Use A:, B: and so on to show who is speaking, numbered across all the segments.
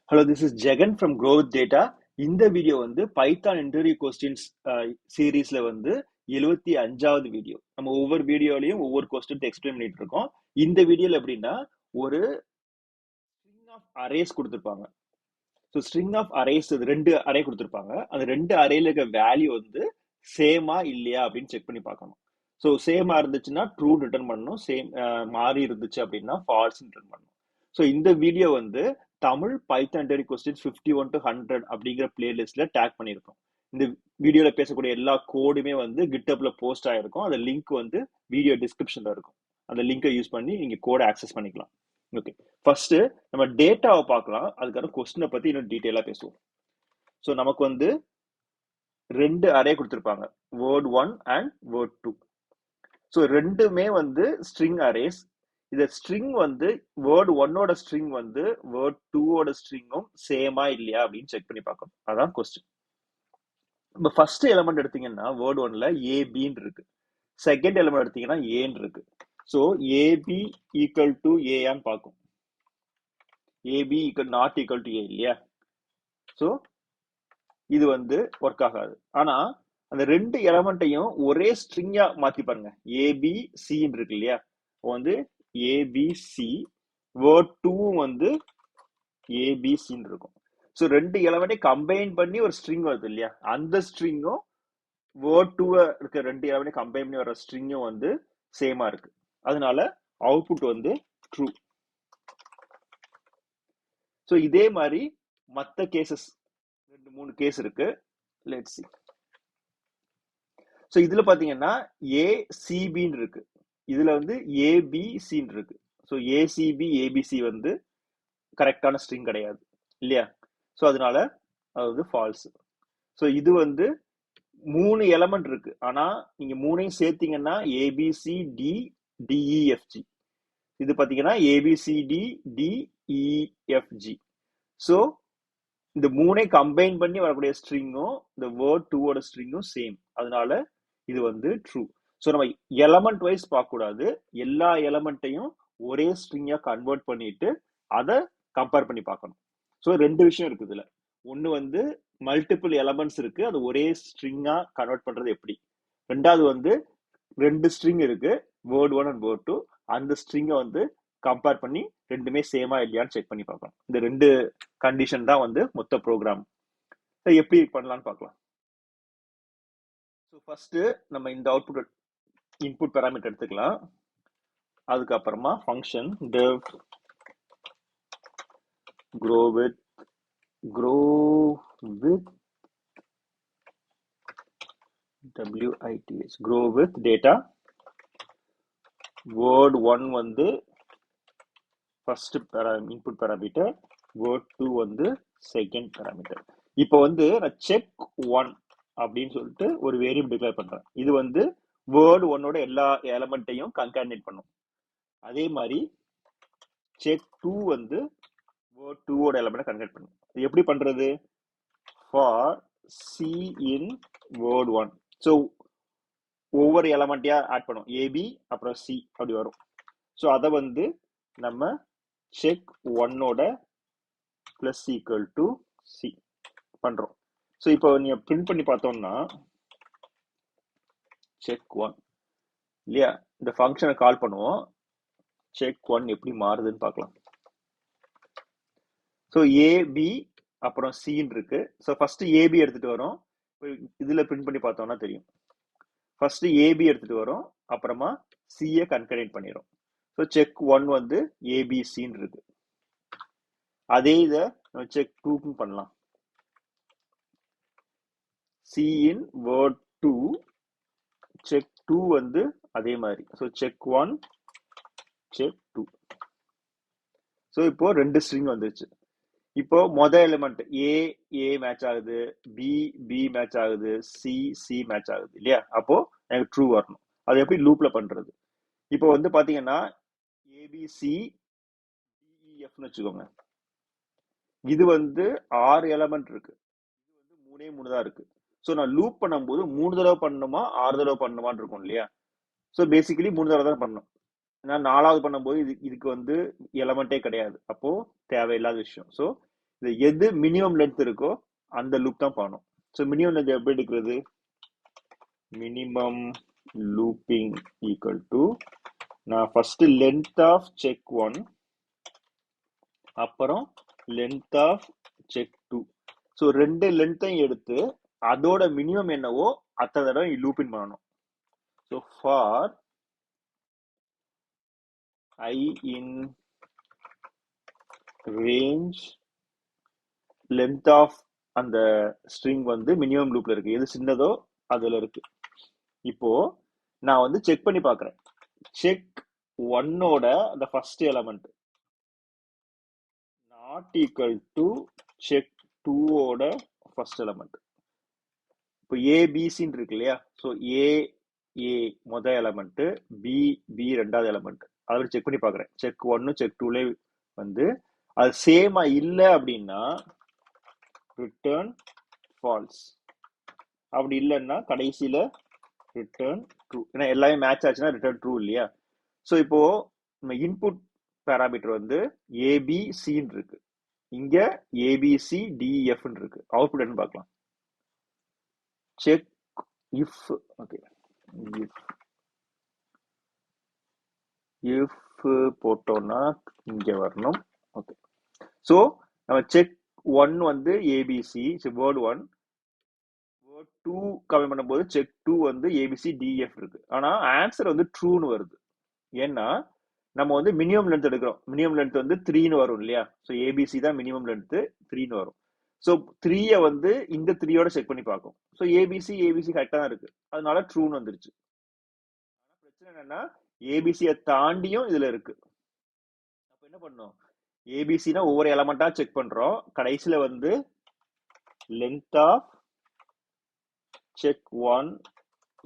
A: Hello, this is Jagan from Growth Data. இந்த video வந்து Python interview questions சீரீஸ்ல வந்து 75வது வீடியோ. நம்ம ஒவ்வொரு வீடியோலையும் ஒவ்வொரு கொஸ்டின் எக்ஸ்பிளைன் பண்ணிட்டு இருக்கோம். இந்த வீடியோல எப்படின்னா ஒரு ஸ்ட்ரிங் ஆஃப் அரேஸ் கொடுத்துருப்பாங்க. ஸோ ஸ்ட்ரிங் ஆஃப் அரேஸ் ரெண்டு அரே கொடுத்துருப்பாங்க. அந்த ரெண்டு அரேல இருக்க வேல்யூ வந்து சேமா இல்லையா அப்படின்னு செக் பண்ணி பார்க்கணும். ஸோ சேமா இருந்துச்சுன்னா ட்ரூ ரிட்டர்ன் பண்ணணும், சேம் மாறி இருந்துச்சு அப்படின்னா ஃபால்ஸ் ரிட்டர்ன் பண்ணணும். ஸோ இந்த வீடியோ வந்து Tamil Python interview question 51 to 100 அப்படிங்கிற பிளேலிஸ்ட்ல டேக் பண்ணியிருக்கோம். இந்த வீடியோல பேசக்கூடிய எல்லா கோடுமே வந்து கிட்டப்ல போஸ்ட் ஆயிருக்கும். அந்த லிங்க் வந்து வீடியோ டிஸ்கிரிப்ஷன்ல இருக்கும். அந்த லிங்கை யூஸ் பண்ணி நீங்க கோடை ஆக்சஸ் பண்ணிக்கலாம். ஓகே, ஃபர்ஸ்ட் நம்ம டேட்டாவை பார்க்கலாம். அதுக்கான கொஸ்டினை பத்தி இன்னும் டீட்டெயிலா பேசுவோம். ஸோ நமக்கு வந்து ரெண்டு அரே கொடுத்துருப்பாங்க, வேர்ட் 1 அண்ட் வேர்ட் 2. ஸோ ரெண்டுமே வந்து ஸ்ட்ரிங் அரேஸ். இந்த ஸ்ட்ரிங் வந்து வேர்ட் 1ஓட ஸ்ட்ரிங் வந்து வேர்ட் 2ஓட ஸ்ட்ரிங்கும் சேமா இல்லையா அப்படின்னு செக் பண்ணி பார்க்கணும். அதான் கொஸ்டின். இப்போ ஃபர்ஸ்ட் எலிமெண்ட் எடுத்தீங்கன்னா வேர்ட் 1ல ஏபின்னு இருக்கு, செகண்ட் எலிமெண்ட் எடுத்தீங்கன்னா ஏன்னு இருக்கு. ஸோ ஏபி ஈக்குவல் டு ஏன்னு பார்க்கும். AB equal not equal to A இல்லையா? ஸோ இது வந்து ஒர்க் ஆகாது. ஆனா அந்த ரெண்டு எலமெண்ட்டையும் ஒரே ஸ்ட்ரிங்கா மாத்தி பாருங்க. ஏபி சின்னு இருக்கு இல்லையா? வந்து ஏபிசி, வேர்ட் 2 வந்து ஏபிசின்னு இருக்கும். ஸோ ரெண்டு எலமெண்ட்டை கம்பைன் பண்ணி ஒரு ஸ்ட்ரிங் வருது இல்லையா? அந்த ஸ்ட்ரிங்கும் வேர்ட் 2 இருக்க ரெண்டு எலமெண்ட்டை கம்பைன் பண்ணி வர ஸ்ட்ரிங்கும் வந்து சேமா இருக்கு. அதனால அவுட்புட் வந்து ட்ரூ. ஸோ இதே மாதிரி மற்ற கேசஸ் 2-3 கேஸ் இருக்கு. Let's see. ஸோ இதுல பாத்தீங்கன்னா ஏசிபின்னு இருக்கு, இதுல வந்து ஏபிசின்னு இருக்கு. ஸோ ஏசிபி ஏபிசி வந்து கரெக்டான ஸ்ட்ரிங் கிடையாது இல்லையா? ஸோ அதனால அது வந்து ஃபால்ஸ். ஸோ இது வந்து 3 எலமெண்ட் இருக்கு, ஆனா நீங்க 3ஐயும் சேர்த்தீங்கன்னா ஏபிசி டி டிஇஎஃப்ஜி. இது பாத்தீங்கன்னா ஏபிசிடி டிஇஎஃப்ஜி. ஸோ இந்த 3ஐயும் கம்பைன் பண்ணி வரக்கூடிய ஸ்ட்ரிங்கும் இந்த வேர்ட் 2ஓட ஸ்ட்ரிங்கும் சேம். அதனால இது வந்து ட்ரூ. ஸோ நம்ம எலமெண்ட் வைஸ் பார்க்க கூடாது, எல்லா எலமெண்ட்டையும் ஒரே ஸ்ட்ரிங்கா கன்வெர்ட் பண்ணிட்டு அதை கம்பேர் பண்ணி பார்க்கணும். ஸோ ரெண்டு விஷயம் இருக்கு இதுல. ஒன்னு வந்து மல்டிபிள் எலமெண்ட்ஸ் இருக்கு, அது ஒரே ஸ்ட்ரிங்கா கன்வெர்ட் பண்றது எப்படி. ரெண்டாவது வந்து ரெண்டு ஸ்ட்ரிங் இருக்கு, வேர்ட் 1 அண்ட் வேர்ட் 2. அந்த ஸ்ட்ரிங்கை வந்து கம்பேர் பண்ணி ரெண்டுமே சேமா இல்லையான்னு செக் பண்ணி பார்க்கணும். இந்த ரெண்டு கண்டிஷன் தான் வந்து மொத்த ப்ரோக்ராம். எப்படி பண்ணலாம்னு பார்க்கலாம். ஸோ ஃபர்ஸ்ட் நம்ம இந்த அவுட்புட் இன்புட் பேராமீட்டர் எடுத்துக்கலாம். அதுக்கப்புறமா function dev grow with WITH grow with data. word 1 வந்து ஃபர்ஸ்ட் இன்புட் பேராமீட்டர், word 2 வந்து செகண்ட் பேராமீட்டர். இப்போ வந்து நான் செக் 1 அப்படின்னு சொல்லிட்டு ஒரு வேரியபிள் டிக்ளேர் பண்றேன். இது வந்து வேர்ட் 1ஓட எல்லா எலமெண்ட்டையும் கன்கார்டினேட் பண்ணும். அதே மாதிரி செக் 2 வந்து வேர்ட் 2ஓட எலமெண்ட் கன்கார்டினேட் பண்ணும். இது எப்படி பண்றது? For C in word 1. So ஒவ்வொரு எலமெண்ட்டையா ஆட் பண்ணும், ஏபி அப்புறம் சி அப்படி வரும். ஸோ அதை வந்து நம்ம செக் 1ஓட பிளஸ் ஈக்குவல் டு சி பண்றோம். ஸோ இப்போ நீங்க பிரிண்ட் பண்ணி பார்த்தோம்னா செக் 1 இல்லையா? இந்த ஃபங்க்ஷனை கால் பண்ணுவோம். செக் 1 எப்படி மாறுதுன்னு பார்க்கலாம். ஸோ ஏபி அப்புறம் சின்னு இருக்கு. ஸோ ஃபர்ஸ்ட் ஏபி எடுத்துட்டு வரோம். இதுல பிரிண்ட் பண்ணி பார்த்தோம்னா தெரியும். ஃபர்ஸ்ட் ஏபி எடுத்துட்டு வரோம், அப்புறமா சியை கன்கரேட் பண்ணிடும். ஸோ செக் 1 வந்து ஏபிசின்னு இருக்கு. அதே இதை செக் 2 பண்ணலாம். சி இன் வேர்ட் 2, செக் 2 வந்து அதே மாதிரி. So check 1 check 2. ஸோ இப்போ ரெண்டு ஸ்ட்ரிங் வந்துருச்சு. இப்போ மொதல் எலிமெண்ட் ஏ மேட்ச் ஆகுது, பி மேட்ச் ஆகுது, சி மேட்ச் ஆகுது இல்லையா? அப்போ எனக்கு ட்ரூ வரணும். அது எப்படி லூப்ல பண்றது? இப்போ வந்து பாத்தீங்கன்னா ஏபிசி டிஇஎஃப்னு வச்சுக்கோங்க. இது வந்து 6 எலிமெண்ட் இருக்கு, இது வந்து 3 தான் இருக்கு. ஸோ நான் லூப் பண்ணும்போது 3 தடவை பண்ணணுமா 6 தடவை பண்ணணுமான்னு இருக்கும் இல்லையா? ஸோ பேசிக்கலி 3 தடவை தான் பண்ணணும். ஏன்னா 4வது பண்ணும்போது இதுக்கு வந்து எலமெண்டே கிடையாது, அப்போ தேவையில்லாத விஷயம். ஸோ இது எது மினிமம் லென்த் இருக்கோ அந்த லூப் தான் பண்ணணும். ஸோ மினிமம் லென்த் எப்படி எடுக்கிறது? மினிமம் லூப்பிங் ஈக்குவல் டு நான் ஃபர்ஸ்ட் லென்த் ஆஃப் செக் 1 அப்புறம் லென்த் ஆஃப் செக் 2. ஸோ ரெண்டு லென்த்தையும் எடுத்து அதோட மினிமம் என்னவோ அத்தனை தடவை லூப்பின் பண்ணணும். So for I in range length of அந்த ஸ்ட்ரிங் வந்து மினிமம் லூப்ல இருக்கு, எது சின்னதோ அதுல இருக்கு. இப்போ நான் வந்து செக் பண்ணி பார்க்கறேன். செக் 1ஓட அந்த first element not equal to check 2ஓட ஃபர்ஸ்ட் எலமெண்ட். இப்போ ஏபிசின்னு இருக்கு இல்லையா? ஸோ ஏ முதல் எலமெண்ட், பி ரெண்டாவது எலமெண்ட். அதில் செக் பண்ணி பார்க்குறேன். செக் 1 செக் 2ல வந்து அது சேமா இல்லை அப்படின்னா ரிட்டர்ன் ஃபால்ஸ். அப்படி இல்லைன்னா கடைசியில் ரிட்டர்ன் ட்ரூ. ஏன்னா எல்லாமே மேட்ச் ஆச்சுன்னா ரிட்டர்ன் ட்ரூ இல்லையா? ஸோ இப்போ நம்ம இன்புட் பேராமீட்டர் வந்து ஏபிசின்னு இருக்கு, இங்க ஏபிசி டிஎஃப்னு இருக்கு. அவுட்புட் என்ன பார்க்கலாம்? Check if. ஓகே, இஃப் போட்டோம்னா இங்க வரணும். ஓகே, ஸோ நம்ம செக் 1 வந்து ஏபிசி வேர்ட் 1, வேர்ட் 2 கமெண்ட் பண்ணும்போது செக் 2 வந்து ஏபிசி டிஎஃப் இருக்கு. ஆனா ஆன்சர் வந்து ட்ரூன்னு வருது. ஏன்னா நம்ம வந்து மினிமம் லென்த் எடுக்கிறோம். மினிமம் லென்த் வந்து 3ன்னு வரும் இல்லையா? ஸோ ஏபிசி தான் மினிமம் லென்த் 3ன்னு வரும். ஸோ 3யை வந்து இந்த 3யோட செக் பண்ணி பார்க்கும். ஸோ ஏபிசி கரெக்டாக தான் இருக்கு, அதனால ட்ரூன்னு வந்துருச்சு. ஆனால் பிரச்சனை என்னன்னா ஏபிசியை தாண்டியும் இதுல இருக்கு. அப்ப என்ன பண்ணோம்? ஏபிசினா ஒவ்வொரு எலமெண்டா செக் பண்றோம். கடைசியில வந்து length of check 1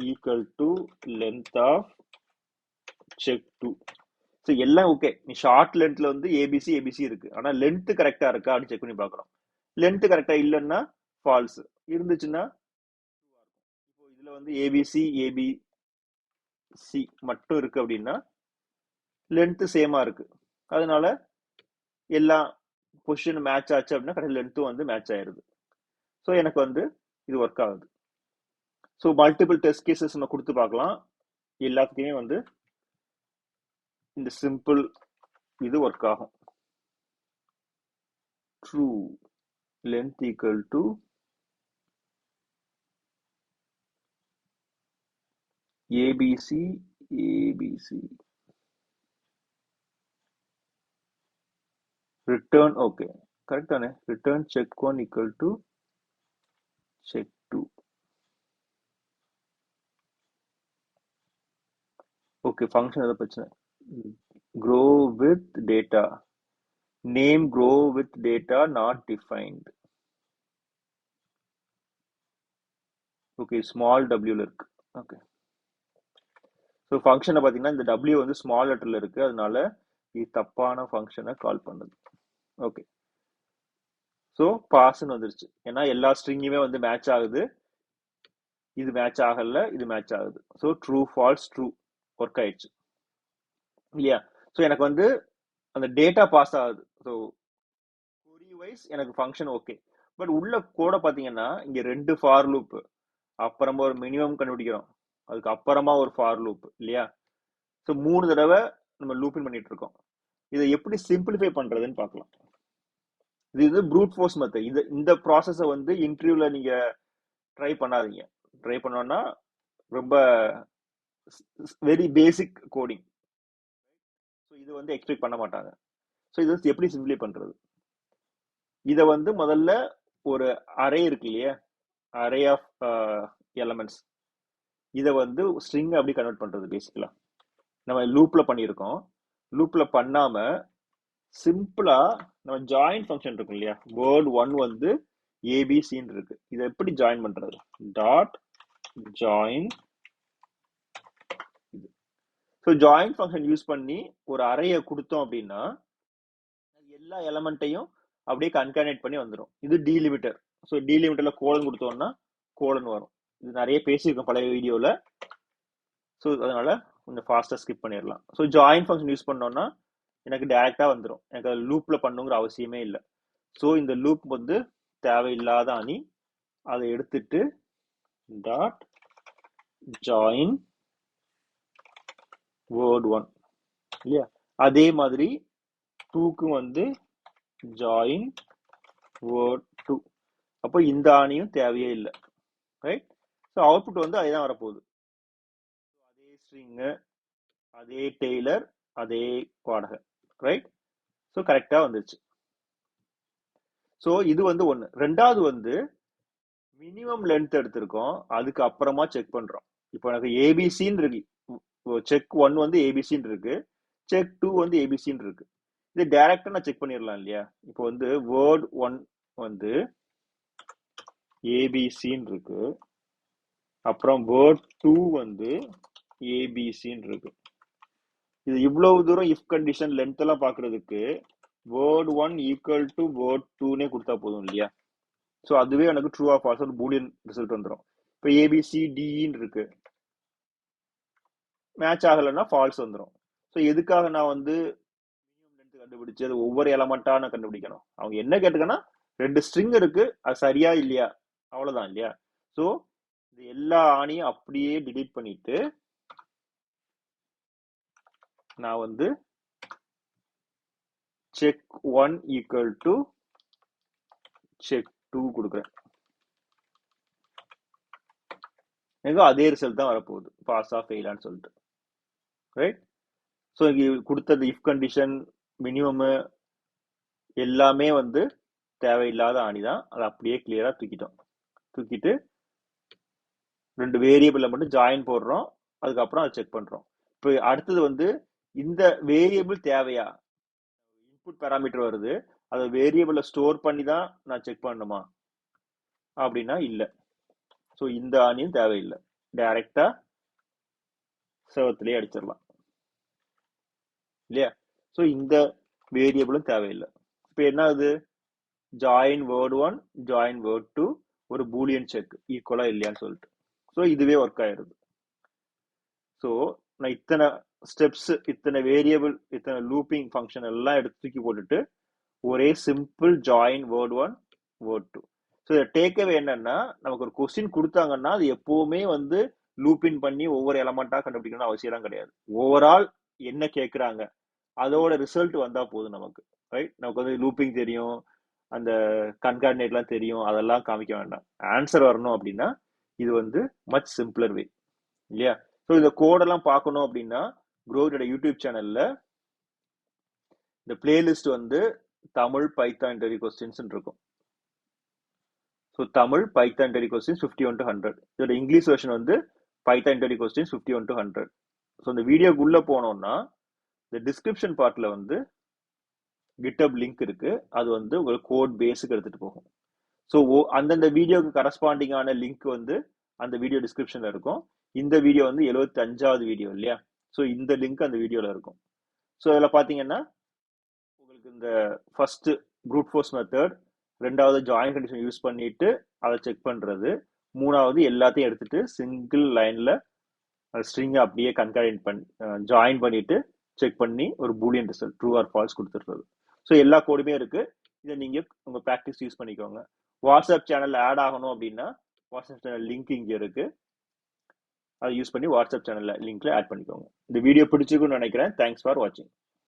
A: equal to length of check 2. So எல்லாம் ஓகே. நீ ஷார்ட் லென்த்ல வந்து ஏபிசி இருக்கு, ஆனா லென்த் கரெக்டா இருக்கா அப்படின்னு செக் பண்ணி பார்க்குறோம். லென்த் கரெக்டா இல்லைன்னா ஃபால்ஸ், இருந்துச்சுன்னா இப்போ இதுல வந்து ஏபிசி மட்டும் இருக்கு அப்படின்னா லென்த் சேமா இருக்கு, அதனால எல்லா பொசிஷன் மேட்ச் ஆச்சு அப்படின்னா கடைசி லென்த்தும் வந்து மேட்ச் ஆயிருது. ஸோ எனக்கு வந்து இது ஒர்க் ஆகுது. ஸோ மல்டிபிள் டெஸ்ட் கேசஸ் நம்ம கொடுத்து பார்க்கலாம். எல்லாத்துக்குமே வந்து இந்த சிம்பிள் இது ஒர்க் ஆகும். True length equal to ABC return. Okay, correct தானே? Return check 1 equal to check 2. Okay, function எதாவது பிரச்சனை? grow with data, name grow with data not defined. Okay, small டபிள்யூல இருக்கு. ஓகே, ஸோ ஃபங்க்ஷனை பார்த்தீங்கன்னா இந்த டபிள்யூ வந்து ஸ்மால் லெட்டர்ல இருக்கு, அதனால இது தப்பான ஃபங்க்ஷனை கால் பண்ணுது. ஓகே, ஸோ பாஸ்ன்னு வந்துருச்சு. ஏன்னா எல்லா ஸ்ட்ரிங்குமே வந்து மேட்ச் ஆகுது, இது மேட்ச் ஆகல, இது மேட்ச் ஆகுது. So true falls true work ஆயிடுச்சு இல்லையா? ஸோ எனக்கு வந்து அந்த டேட்டா பாஸ் ஆகுது. ஸோ கொரி வைஸ் எனக்கு ஃபங்க்ஷன் ஓகே. பட் உள்ள கோட பார்த்தீங்கன்னா இங்க 2 ஃபார் லூப், அப்புறமா ஒரு மினிமம் கண்டுபிடிக்கிறோம், அதுக்கு அப்புறமா ஒரு ஃபார் லூப் இல்லையா? ஸோ 3 தடவை நம்ம லூப்பிங் பண்ணிட்டு இருக்கோம். இதை எப்படி சிம்பிளிஃபை பண்றதுன்னு பார்க்கலாம். இது வந்து ப்ரூட் ஃபோர்ஸ் மெத்தட். இந்த ப்ராசஸை வந்து இன்டர்வியூல நீங்க ட்ரை பண்ணாதீங்க. ட்ரை பண்ணோம்னா ரொம்ப வெரி பேசிக் கோடிங். ஸோ இது வந்து எக்ஸ்பெக்ட் பண்ண மாட்டாங்க. ஸோ இது எப்படி சிம்பிளை பண்றது? இதை வந்து முதல்ல ஒரு அரே இருக்கு இல்லையா, அரே ஆஃப் எலமெண்ட்ஸ், இதை வந்து ஸ்ட்ரிங் அப்படி கன்வெர்ட் பண்றது. பேசிக்கலா நம்ம லூப்ல பண்ணியிருக்கோம். லூப்ல பண்ணாம சிம்பிளா நம்ம ஜாயின் ஃபங்க்ஷன் இருக்கும் இல்லையா, வேர்ட் 1 வந்து ஏபிசின்னு இருக்கு, இதை எப்படி ஜாயின் பண்றது? Dot join. So join function use பண்ணி ஒரு அறையை கொடுத்தோம் அப்படின்னா எல்லா எலமெண்ட்டையும் அப்படியே கன்கானேட் பண்ணி வந்துடும். இது டீலிமிட்டர். ஸோ டீலிமிட்டர்ல கோலன் கொடுத்தோம்னா கோலன் வரும். இது நிறைய பேசியிருக்கோம் பழைய வீடியோல. ஸோ அதனால கொஞ்சம் ஃபாஸ்டா ஸ்கிப் பண்ணிடலாம். ஸோ ஜாயின் ஃபங்க்ஷன் யூஸ் பண்ணோம்னா எனக்கு டைரக்டா வந்துடும், எனக்கு லூப்ல பண்ணுங்கிற அவசியமே இல்லை. ஸோ இந்த லூப் வந்து தேவையில்லாத அணி. அதை எடுத்துட்டு டாட் ஜாயின் வேர்ட் 1 இல்லையா. அதே மாதிரி 2க்கும் வந்து ஜாயின் வேர்ட் 2. அப்போ இந்த அணியும் தேவையே இல்லை, ரைட். ஸோ அவுட்புட் வந்து அதுதான் வரப்போகுது. அதே ஸ்ட்ரிங்கு, அதே டெய்லர், அதே வாடகை, ரைட். ஸோ கரெக்டாக வந்துருச்சு. ஸோ இது வந்து ஒன்று. ரெண்டாவது வந்து மினிமம் லென்த் எடுத்திருக்கோம், அதுக்கு அப்புறமா செக் பண்றோம். இப்போ எனக்கு ஏபிசின்னு இருக்கு, செக் 1 வந்து ஏபிசின்னு இருக்கு, செக் 2 வந்து ஏபிசின்னு இருக்கு. இது டைரக்டா நான் செக் பண்ணிடலாம் இல்லையா. இப்போ வந்து வேர்ட் 1 வந்து ஏபிசின்னு இருக்கு, அப்புறம் வேர்ட் 2 வந்து ஏபிசின்னு இருக்கு. இது இவ்வளவு தூரம் இஃப் கண்டிஷன் லென்த் எல்லாம் பாக்குறதுக்கு வேர்ட் 1 ஈக்குவல் டு வேர்ட் 2னே கொடுத்தா போதும் இல்லையா. ஸோ அதுவே எனக்கு ட்ரூ ஆர் ஃபால்ஸ் ஒரு பூலியன் ரிசல்ட் வந்துடும். இப்போ ஏபிசிடின்னு இருக்கு, மேட்ச் ஆகலைன்னா ஃபால்ஸ் வந்துடும். ஸோ எதுக்காக நான் வந்து மினிமம் லென்த் கண்டுபிடிச்சு அது ஒவ்வொரு எலமெண்டா நான் கண்டுபிடிக்கணும். அவங்க என்ன கேட்டுக்கன்னா 2 ஸ்ட்ரிங் இருக்கு, அது சரியா இல்லையா, அவ்வளவுதான் இல்லையா. ஸோ இது எல்லா ஆணையும் அப்படியே டிலீட் பண்ணிட்டு நான் வந்து செக் 1 ஈக்குவல் டு செக் 2 கொடுக்குறேன். எனக்கு அதே ரிசல்ட் தான் வரப்போகுது, பாஸ் ஆஃப் ஃபெயிலான்னு சொல்லிட்டு, ரைட். ஸோ இங்கே கொடுத்தது இஃப் கண்டிஷன் மினிமம் எல்லாமே வந்து தேவையில்லாத ஆணி தான். அதை அப்படியே கிளியரா தூக்கிட்டோம். தூக்கிட்டு 2 வேரியபிள்ல மட்டும் ஜாயின் போடுறோம், அதுக்கப்புறம் அதை செக் பண்றோம். இப்போ அடுத்தது வந்து இந்த வேரியபிள் தேவையா, இன்புட் பேராமீட்டர் வருது, அதை வேரியபிளை ஸ்டோர் பண்ணி தான் நான் செக் பண்ணணுமா அப்படின்னா இல்லை. ஸோ இந்த ஆணியும் தேவையில்லை, டைரக்டா செவத்திலேயே அடிச்சிடலாம் இல்லையா. ஸோ இந்த வேரியபிளும் தேவையில்லை. இப்போ என்ன ஆகுது, ஜாயின் வேர்ட் 1 ஜாயின் வேர்ட் 2 ஒரு பூலியன் செக் ஈக்குவலா இல்லையான்னு சொல்லிட்டு. ஸோ இதுவே ஒர்க் ஆயிருது. ஸோ நான் இத்தனை ஸ்டெப்ஸ், இத்தனை வேரியபிள், இத்தனை லூப்பிங் ஃபங்க்ஷன் எல்லாம் எடுத்து தூக்கி போட்டுட்டு ஒரே simple join word 1 word 2. So இதை டேக்அவே என்னன்னா, நமக்கு ஒரு கொஸ்டின் கொடுத்தாங்கன்னா அது எப்பவுமே வந்து லூப்பின் பண்ணி ஒவ்வொரு எலமெண்டா கண்டுபிடிக்கணும்னு அவசியம் கிடையாது. ஓவரால் என்ன கேட்குறாங்க அதோட ரிசல்ட் வந்தா போதும் நமக்கு, ரைட். நமக்கு வந்து லூப்பிங் தெரியும், அந்த கன்கார்டினேட்லாம் தெரியும், அதெல்லாம் காமிக்க வேண்டாம். ஆன்சர் வரணும் அப்படின்னா இது வந்து மச் சிம்பிளர் வே இல்லையா. ஸோ இந்த கோடெல்லாம் பார்க்கணும் அப்படின்னா க்ரோவோட யூடியூப் சேனல்ல இந்த பிளேலிஸ்ட் வந்து தமிழ் பைத்தான் இன்டர்வியூ கொஸ்டின்ஸ் இருக்கும். So Tamil Python interview questions 51 to 100. இதோட இங்கிலீஷ் வெர்ஷன் வந்து Python interview questions 51 to 100. So இந்த வீடியோக்குள்ள போனோம்னா இந்த டிஸ்கிரிப்ஷன் பார்ட்ல வந்து GitHub லிங்க் இருக்கு, அது வந்து உங்களுக்கு கோட் பேஸுக்கு எடுத்துட்டு போகும். ஸோ அந்தந்த வீடியோக்கு கரஸ்பாண்டிங்கான லிங்க் வந்து அந்த வீடியோ டிஸ்கிரிப்ஷன்ல இருக்கும். இந்த வீடியோ வந்து 75வது வீடியோ இல்லையா. ஸோ இந்த லிங்க் அந்த வீடியோல இருக்கும். ஸோ அதில் பார்த்தீங்கன்னா உங்களுக்கு இந்த ஃபர்ஸ்ட் ப்ரூட் ஃபோர்ஸ் மெத்தட், ரெண்டாவது ஜாயின் கண்டிஷன் யூஸ் பண்ணிட்டு அதை செக் பண்றது, மூணாவது எல்லாத்தையும் எடுத்துட்டு சிங்கிள் லைன்ல ஸ்ட்ரிங் அப்படியே கன்கார்டேட் பண்ணி ஜாயின் பண்ணிட்டு செக் பண்ணி ஒரு boolean result true or false கொடுத்துடுறது. ஸோ எல்லா கோடுமே இருக்கு, இதை நீங்க உங்க ப்ராக்டிஸ் யூஸ் பண்ணிக்கோங்க. வாட்ஸ்அப் சேனல் ஆட் ஆகணும் அப்படின்னா வாட்ஸ்அப் சேனல் லிங்க் இங்க இருக்கு, அதை யூஸ் பண்ணி வாட்ஸ்அப் சேனல்ல லிங்க்ல ஆட் பண்ணிக்கோங்க. இந்த வீடியோ பிடிச்சிருக்குன்னு நினைக்கிறேன். தேங்க்ஸ் ஃபார் வாட்சிங்.